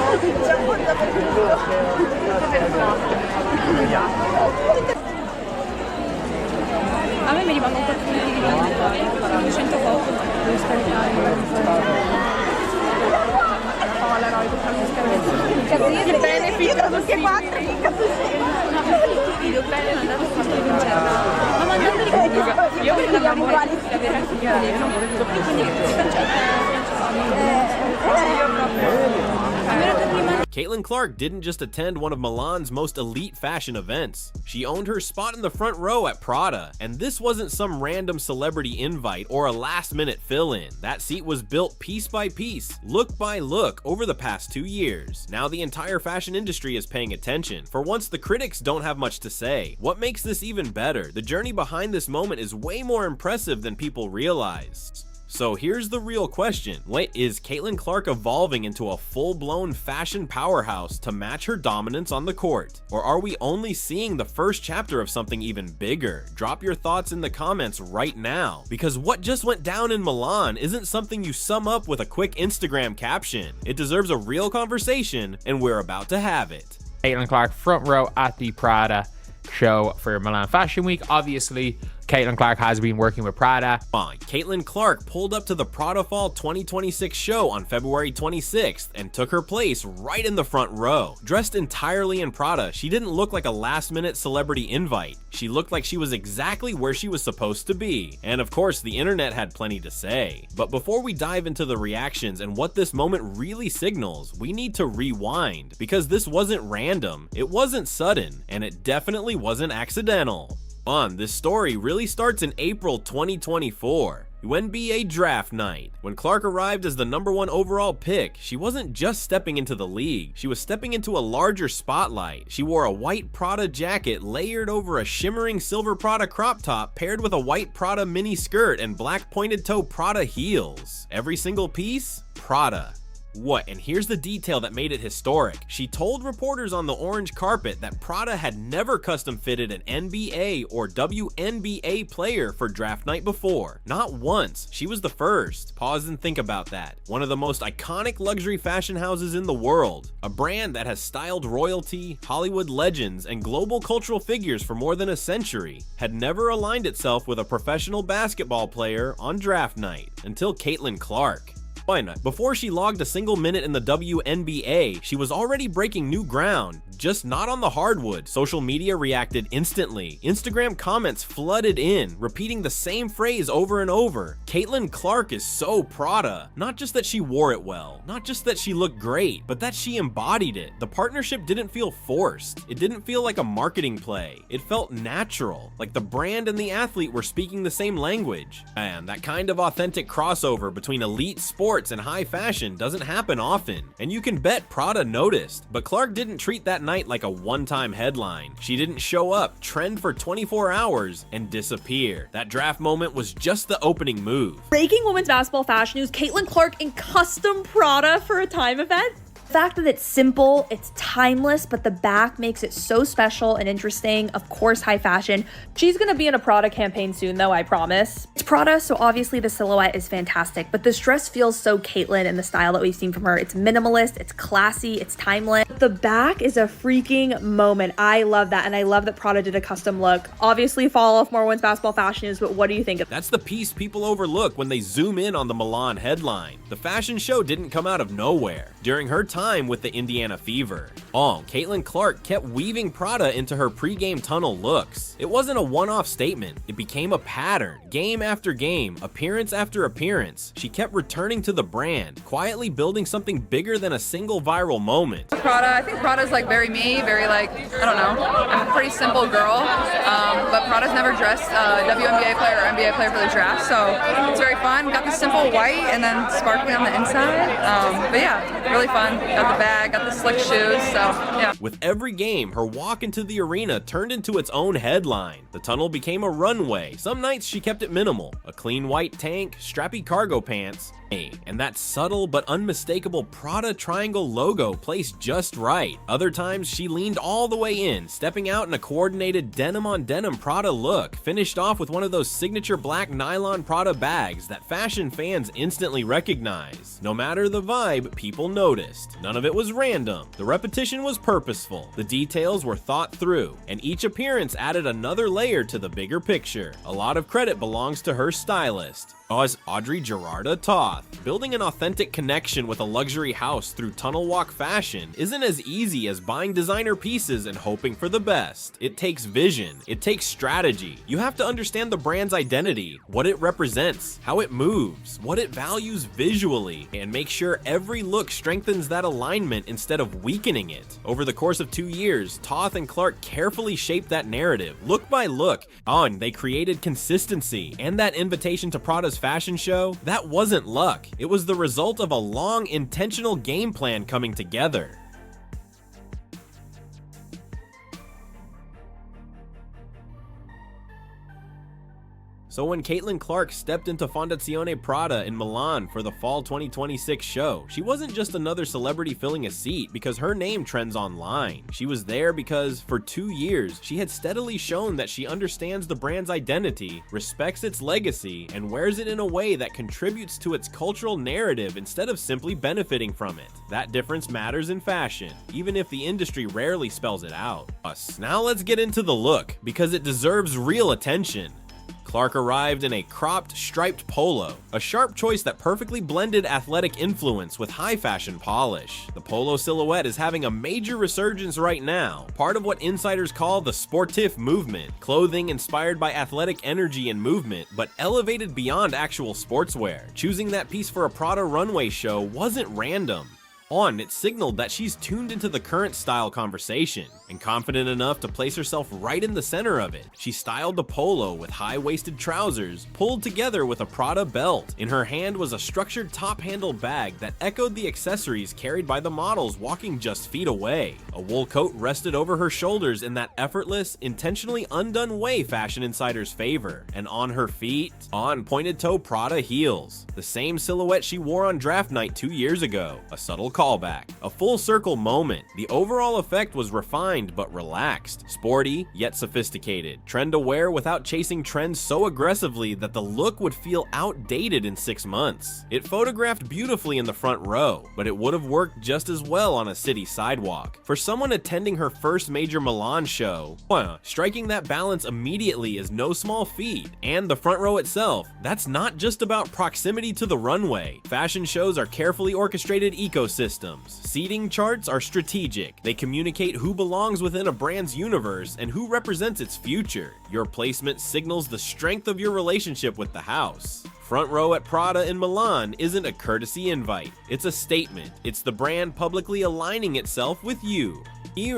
A me mi rimangono qualche minuto di grande, 200 poco, ma devo scaricare. Il benefit tutti e quattro, i video bene non andavo a fare il concerto, ma mandando io voglio la uguali di avere anche il telefono, quindi il concerto. Caitlin Clark didn't just attend one of Milan's most elite fashion events. She owned her spot in the front row at PRADA, and this wasn't some random celebrity invite or a last-minute fill-in. That seat was built piece by piece, look by look, over the past 2 years. Now the entire fashion industry is paying attention. For once, the critics don't have much to say. What makes this even better? The journey behind this moment is way more impressive than people realize. So here's the real question. Wait, is Caitlin Clark evolving into a full-blown fashion powerhouse to match her dominance on the court? Or are we only seeing the first chapter of something even bigger? Drop your thoughts in the comments right now, because what just went down in Milan isn't something you sum up with a quick Instagram caption. It deserves a real conversation, and we're about to have it. Caitlin Clark front row at the PRADA show for Milan Fashion Week. Obviously, Caitlin Clark has been working with PRADA. Caitlin Clark pulled up to the PRADA Fall 2026 show on February 26th and took her place right in the front row. Dressed entirely in PRADA, she didn't look like a last-minute celebrity invite. She looked like she was exactly where she was supposed to be. And of course, the internet had plenty to say. But before we dive into the reactions and what this moment really signals, we need to rewind, because this wasn't random, it wasn't sudden, and it definitely wasn't accidental. This story really starts in April 2024. Wnba draft night. When Clark arrived as the #1 overall pick, she wasn't just stepping into the league, she was stepping into a larger spotlight. She wore a white PRADA jacket layered over a shimmering silver PRADA crop top paired with a white PRADA mini skirt and black pointed toe PRADA heels. Every single piece, PRADA. What? And here's the detail that made it historic. She told reporters on the orange carpet that PRADA had never custom fitted an NBA or WNBA player for draft night before. Not once. She was the first. Pause and think about that. One of the most iconic luxury fashion houses in the world. A brand that has styled royalty, Hollywood legends, and global cultural figures for more than a century, had never aligned itself with a professional basketball player on draft night until Caitlin Clark. Why not? Before she logged a single minute in the WNBA, she was already breaking new ground, just not on the hardwood. Social media reacted instantly. Instagram comments flooded in, repeating the same phrase over and over. Caitlin Clark is so PRADA. Not just that she wore it well, not just that she looked great, but that she embodied it. The partnership didn't feel forced. It didn't feel like a marketing play. It felt natural, like the brand and the athlete were speaking the same language. And that kind of authentic crossover between elite sports and high fashion doesn't happen often, and you can bet PRADA noticed. But Clark didn't treat that night like a one-time headline. She didn't show up, trend for 24 hours, and disappear. That draft moment was just the opening move. Breaking women's basketball fashion news, Caitlin Clark in custom PRADA for a time event. The fact that it's simple, it's timeless, but the back makes it so special and interesting. Of course, high fashion. She's gonna be in a PRADA campaign soon though, I promise. It's PRADA, so obviously the silhouette is fantastic, but this dress feels so Caitlin in the style that we've seen from her. It's minimalist, it's classy, it's timeless. The back is a freaking moment. I love that, and I love that PRADA did a custom look. Obviously, follow more women's basketball fashion news, but what do you think of That's the piece people overlook when they zoom in on the Milan headline. The fashion show didn't come out of nowhere. During her time with the Indiana Fever, Caitlin Clark kept weaving PRADA into her pre-game tunnel looks. It wasn't a one-off statement. It became a pattern. Game after game, appearance after appearance, she kept returning to the brand, quietly building something bigger than a single viral moment. PRADA, I think PRADA's like very me, very like, I don't know, I'm a pretty simple girl, but PRADA's never dressed a WNBA player or NBA player for the draft, so it's very fun. Got the simple white and then sparkly on the inside, but yeah, really fun. Got the bag, got the slick shoes, so yeah. With every game, her walk into the arena turned into its own headline. The tunnel became a runway. Some nights she kept it minimal, a clean white tank, strappy cargo pants, and that subtle but unmistakable Prada triangle logo placed just right. Other times, she leaned all the way in, stepping out in a coordinated denim-on-denim Prada look, finished off with one of those signature black nylon Prada bags that fashion fans instantly recognize. No matter the vibe, people noticed. None of it was random. The repetition was purposeful, the details were thought through, and each appearance added another layer to the bigger picture. A lot of credit belongs to her stylist, Audrey Gerarda Toth. Building an authentic connection with a luxury house through tunnel walk fashion isn't as easy as buying designer pieces and hoping for the best. It takes vision, it takes strategy. You have to understand the brand's identity, what it represents, how it moves, what it values visually, and make sure every look strengthens that alignment instead of weakening it. Over the course of 2 years, Toth and Clark carefully shaped that narrative, look by look, and they created consistency. And that invitation to Prada's fashion show, that wasn't luck. It was the result of a long, intentional game plan coming together. So when Caitlin Clark stepped into Fondazione Prada in Milan for the fall 2026 show, she wasn't just another celebrity filling a seat because her name trends online. She was there because, for 2 years, she had steadily shown that she understands the brand's identity, respects its legacy, and wears it in a way that contributes to its cultural narrative instead of simply benefiting from it. That difference matters in fashion, even if the industry rarely spells it out. Now let's get into the look, because it deserves real attention. Clark arrived in a cropped, striped polo, a sharp choice that perfectly blended athletic influence with high fashion polish. The polo silhouette is having a major resurgence right now, part of what insiders call the sportif movement, clothing inspired by athletic energy and movement, but elevated beyond actual sportswear. Choosing that piece for a Prada runway show wasn't random. It signaled that she's tuned into the current style conversation and confident enough to place herself right in the center of it. She styled the polo with high-waisted trousers, pulled together with a Prada belt. In her hand was a structured top-handle bag that echoed the accessories carried by the models walking just feet away. A wool coat rested over her shoulders in that effortless, intentionally undone way fashion insiders favor. And on her feet, pointed-toe Prada heels. The same silhouette she wore on draft night 2 years ago. A subtle callback. A full circle moment. The overall effect was refined but relaxed. Sporty, yet sophisticated. Trend aware without chasing trends so aggressively that the look would feel outdated in 6 months. It photographed beautifully in the front row, but it would have worked just as well on a city sidewalk. For someone attending her first major Milan show, striking that balance immediately is no small feat. And the front row itself, that's not just about proximity to the runway. Fashion shows are carefully orchestrated ecosystems. Seating charts are strategic. They communicate who belongs within a brand's universe and who represents its future. Your placement signals the strength of your relationship with the house. Front row at Prada in Milan isn't a courtesy invite. It's a statement. It's the brand publicly aligning itself with you.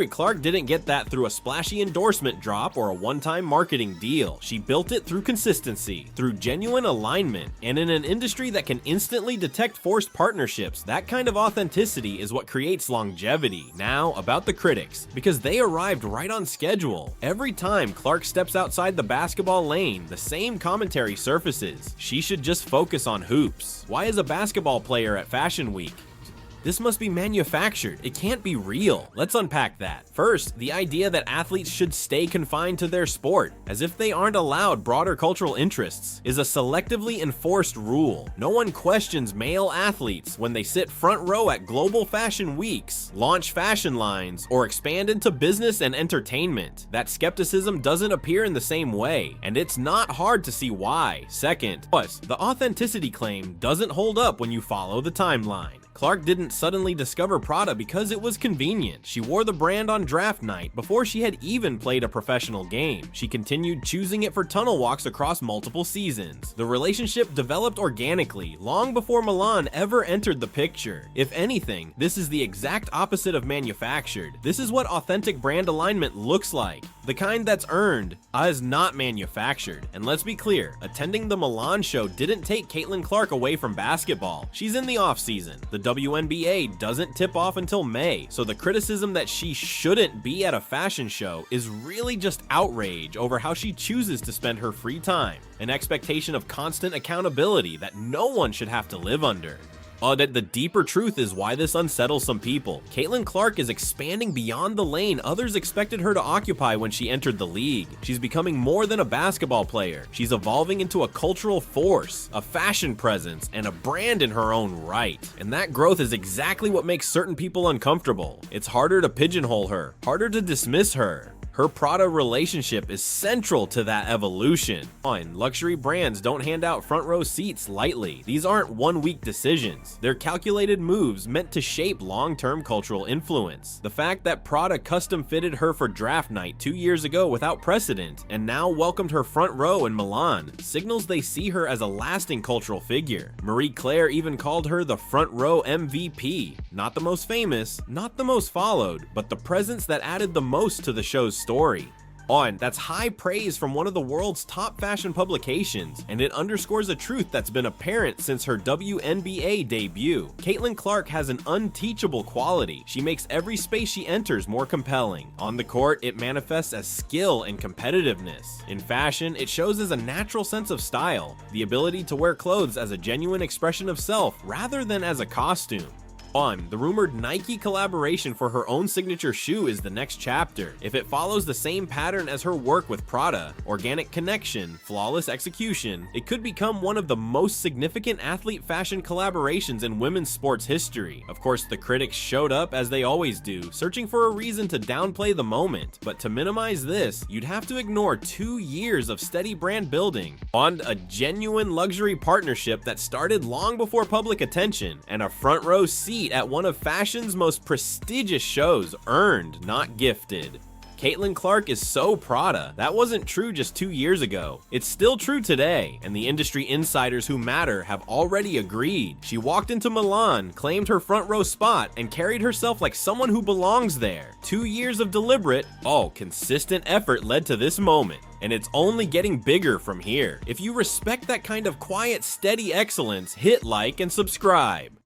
Clark didn't get that through a splashy endorsement drop or a one-time marketing deal. She built it through consistency, through genuine alignment, and in an industry that can instantly detect forced partnerships, that kind of authenticity is what creates longevity. Now, about the critics, because they arrived right on schedule. Every time Clark steps outside the basketball lane, the same commentary surfaces. She should just focus on hoops. Why is a basketball player at Fashion Week? This must be manufactured. It can't be real. Let's unpack that. First, the idea that athletes should stay confined to their sport, as if they aren't allowed broader cultural interests, is a selectively enforced rule. No one questions male athletes when they sit front row at global fashion weeks, launch fashion lines, or expand into business and entertainment. That skepticism doesn't appear in the same way, and it's not hard to see why. Second, the authenticity claim doesn't hold up when you follow the timeline. Clark didn't suddenly discover Prada because it was convenient. She wore the brand on draft night before she had even played a professional game. She continued choosing it for tunnel walks across multiple seasons. The relationship developed organically, long before Milan ever entered the picture. If anything, this is the exact opposite of manufactured. This is what authentic brand alignment looks like. The kind that's earned, is not manufactured. And let's be clear, attending the Milan show didn't take Caitlin Clark away from basketball. She's in the off-season. The WNBA doesn't tip off until May, so the criticism that she shouldn't be at a fashion show is really just outrage over how she chooses to spend her free time, an expectation of constant accountability that no one should have to live under. That the deeper truth is why this unsettles some people. Caitlin Clark is expanding beyond the lane others expected her to occupy when she entered the league. She's becoming more than a basketball player. She's evolving into a cultural force, a fashion presence, and a brand in her own right. And that growth is exactly what makes certain people uncomfortable. It's harder to pigeonhole her, harder to dismiss her. Her Prada relationship is central to that evolution. Luxury brands don't hand out front row seats lightly. These aren't one-week decisions. They're calculated moves meant to shape long-term cultural influence. The fact that Prada custom fitted her for draft night 2 years ago without precedent and now welcomed her front row in Milan signals they see her as a lasting cultural figure. Marie Claire even called her the front row MVP. Not the most famous, not the most followed, but the presence that added the most to the show's story. That's high praise from one of the world's top fashion publications, and it underscores a truth that's been apparent since her WNBA debut. Caitlin Clark has an unteachable quality. She makes every space she enters more compelling. On the court, it manifests as skill and competitiveness. In fashion, it shows as a natural sense of style, the ability to wear clothes as a genuine expression of self rather than as a costume. The rumored Nike collaboration for her own signature shoe is the next chapter. If it follows the same pattern as her work with Prada, organic connection, flawless execution, it could become one of the most significant athlete fashion collaborations in women's sports history. Of course, the critics showed up as they always do, searching for a reason to downplay the moment. But to minimize this, you'd have to ignore 2 years of steady brand building, a genuine luxury partnership that started long before public attention, and a front row seat at one of fashion's most prestigious shows, earned, not gifted. Caitlin Clark is so Prada. That wasn't true just 2 years ago. It's still true today, and the industry insiders who matter have already agreed. She walked into Milan, claimed her front row spot, and carried herself like someone who belongs there. 2 years of deliberate, consistent effort led to this moment, and it's only getting bigger from here. If you respect that kind of quiet, steady excellence, hit like and subscribe.